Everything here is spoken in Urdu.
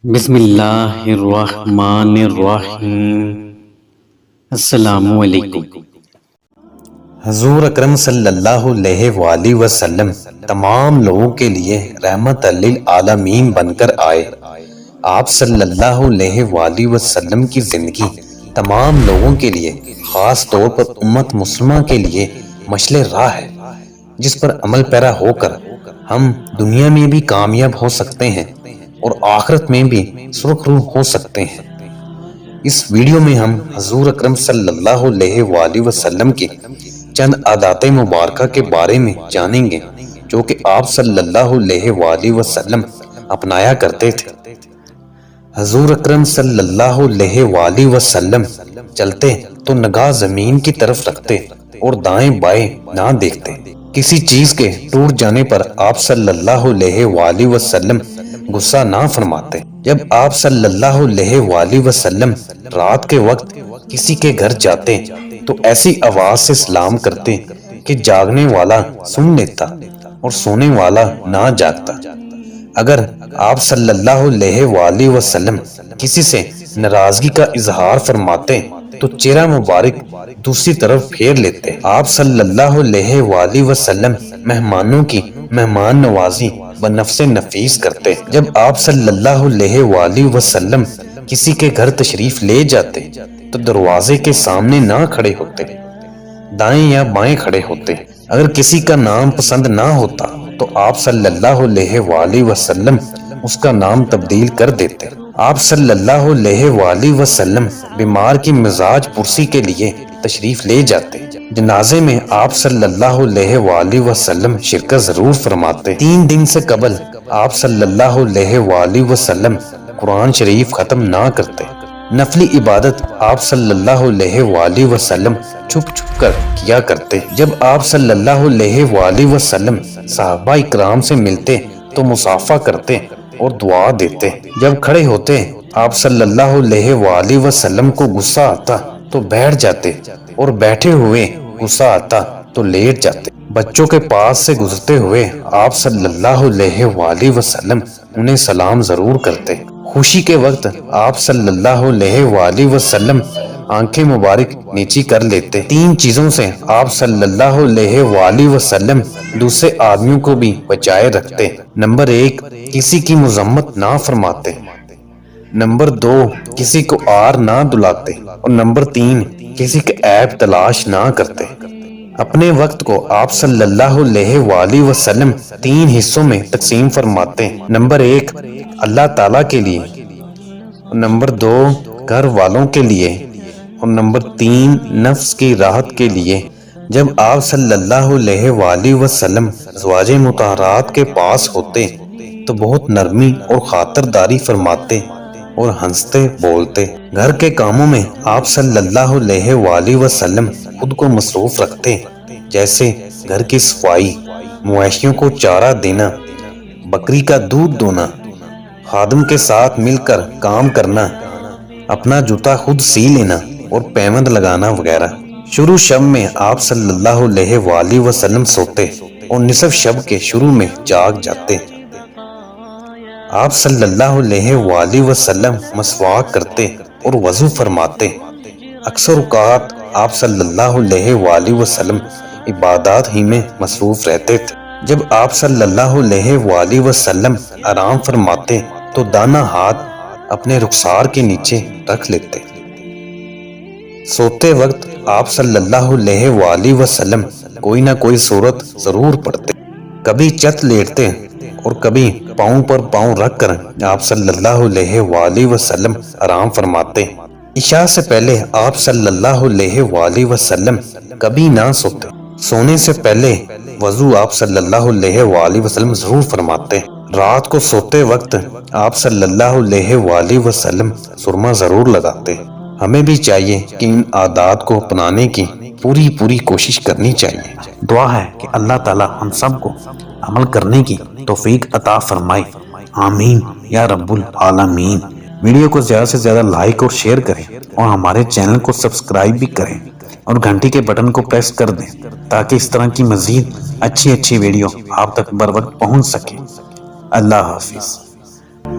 بسم اللہ الرحمن الرحیم۔ السلام علیکم۔ حضور اکرم صلی اللہ علیہ وآلہ وسلم تمام لوگوں کے لیے رحمت للعالمین بن کر آئے۔ آپ صلی اللہ علیہ وآلہ وسلم کی زندگی تمام لوگوں کے لیے، خاص طور پر امت مسلمہ کے لیے مشعل راہ ہے، جس پر عمل پیرا ہو کر ہم دنیا میں بھی کامیاب ہو سکتے ہیں اور آخرت میں بھی سرخ روح ہو سکتے ہیں۔ اس ویڈیو میں ہم حضور اکرم صلی اللہ علیہ وآلہ وسلم کی چند عادات مبارکہ کے بارے میں جانیں گے جو کہ آپ صلی اللہ علیہ وآلہ وسلم اپنایا کرتے تھے۔ حضور اکرم صلی اللہ علیہ وآلہ وسلم چلتے تو نگاہ زمین کی طرف رکھتے اور دائیں بائیں نہ دیکھتے۔ کسی چیز کے ٹوٹ جانے پر آپ صلی اللہ علیہ وآلہ وسلم غصہ نہ فرماتے۔ جب آپ صلی اللہ علیہ وآلہ وسلم رات کے وقت کسی کے گھر جاتے تو ایسی آواز سے سلام کرتے کہ جاگنے والا سن لیتا اور سونے والا نہ جاگتا۔ اگر آپ صلی اللہ علیہ وآلہ وسلم کسی سے ناراضگی کا اظہار فرماتے تو چہرہ مبارک دوسری طرف پھیر لیتے۔ آپ صلی اللہ علیہ وآلہ وسلم مہمانوں کی مہمان نوازی بنفس نفیس کرتے۔ جب آپ صلی اللہ علیہ وآلہ وسلم کسی کے گھر تشریف لے جاتے تو دروازے کے سامنے نہ کھڑے ہوتے، دائیں یا بائیں کھڑے ہوتے۔ اگر کسی کا نام پسند نہ ہوتا تو آپ صلی اللہ علیہ وآلہ وسلم اس کا نام تبدیل کر دیتے۔ آپ صلی اللہ علیہ وآلہ وسلم بیمار کی مزاج پرسی کے لیے تشریف لے جاتے۔ جنازے میں آپ صلی اللہ علیہ وآلہ وسلم شرکت ضرور فرماتے۔ 3 دن سے قبل آپ صلی اللہ علیہ وآلہ وسلم قرآن شریف ختم نہ کرتے۔ نفلی عبادت آپ صلی اللہ علیہ وآلہ وسلم چھپ چھپ کر کیا کرتے۔ جب آپ صلی اللہ علیہ وآلہ وسلم صحابہ اکرام سے ملتے تو مصافحہ کرتے اور دعا دیتے۔ جب کھڑے ہوتے آپ صلی اللہ علیہ وآلہ وسلم کو غصہ آتا تو بیٹھ جاتے اور بیٹھے ہوئے غصہ آتا تو لیٹ جاتے۔ بچوں کے پاس سے گزرتے ہوئے آپ صلی اللہ علیہ وآلہ وسلم انہیں سلام ضرور کرتے۔ خوشی کے وقت آپ صلی اللہ علیہ وآلہ وسلم آنکھیں مبارک نیچی کر لیتے۔ 3 چیزوں سے آپ صلی اللہ علیہ وآلہ وسلم دوسرے آدمیوں کو بھی بچائے رکھتے۔ نمبر 1، کسی کی مذمت نہ فرماتے۔ نمبر 2، کسی کو آر نہ دلاتے۔ اور نمبر 3، کسی کے عیب تلاش نہ کرتے۔ اپنے وقت کو آپ صلی اللہ علیہ وآلہ وسلم 3 حصوں میں تقسیم فرماتے۔ نمبر 1، اللہ تعالیٰ کے لیے، اور نمبر 2، گھر والوں کے لیے، اور نمبر 3، نفس کی راحت کے لیے۔ جب آپ صلی اللہ علیہ وآلہ وسلم ازواج مطہرات کے پاس ہوتے تو بہت نرمی اور خاطرداری فرماتے اور ہنستے بولتے۔ گھر کے کاموں میں آپ صلی اللہ علیہ وآلہ وسلم خود کو مصروف رکھتے، جیسے گھر کی صفائی، مویشیوں کو چارہ دینا، بکری کا دودھ دونا، خادم کے ساتھ مل کر کام کرنا، اپنا جوتا خود سی لینا اور پیوند لگانا وغیرہ۔ شروع شب میں آپ صلی اللہ علیہ وآلہ وسلم سوتے اور نصف شب کے شروع میں جاگ جاتے۔ آپ صلی اللہ علیہ وآلہ وسلم مسواک کرتے اور وضو فرماتے۔ اکثر اوقات آپ صلی اللہ علیہ وآلہ وسلم عبادات ہی میں مصروف رہتے تھے۔ جب آپ صلی اللہ علیہ وآلہ وسلم آرام فرماتے تو دانا ہاتھ اپنے رخسار کے نیچے رکھ لیتے۔ سوتے وقت آپ صلی اللہ علیہ وآلہ وسلم کوئی نہ کوئی سورت ضرور پڑھتے۔ کبھی چت لیٹتے اور کبھی پاؤں پر پاؤں رکھ کر آپ صلی اللہ علیہ وآلہ وسلم آرام فرماتے۔ عشاء سے پہلے آپ صلی اللہ علیہ وآلہ وسلم کبھی نہ سوتے۔ سونے سے پہلے وضو آپ صلی اللہ علیہ وآلہ وسلم ضرور فرماتے۔ رات کو سوتے وقت آپ صلی اللہ علیہ وآلہ وسلم سرما ضرور لگاتے۔ ہمیں بھی چاہیے کہ ان عادات کو اپنانے کی پوری کوشش کرنی چاہیے۔ دعا ہے کہ اللہ تعالیٰ ہم سب کو عمل کرنے کی توفیق عطا فرمائے، آمین یا رب العالمین۔ ویڈیو کو زیادہ سے زیادہ لائک اور شیئر کریں اور ہمارے چینل کو سبسکرائب بھی کریں اور گھنٹی کے بٹن کو پریس کر دیں تاکہ اس طرح کی مزید اچھی ویڈیو آپ تک بر وقت پہنچ سکے۔ اللہ حافظ۔ آ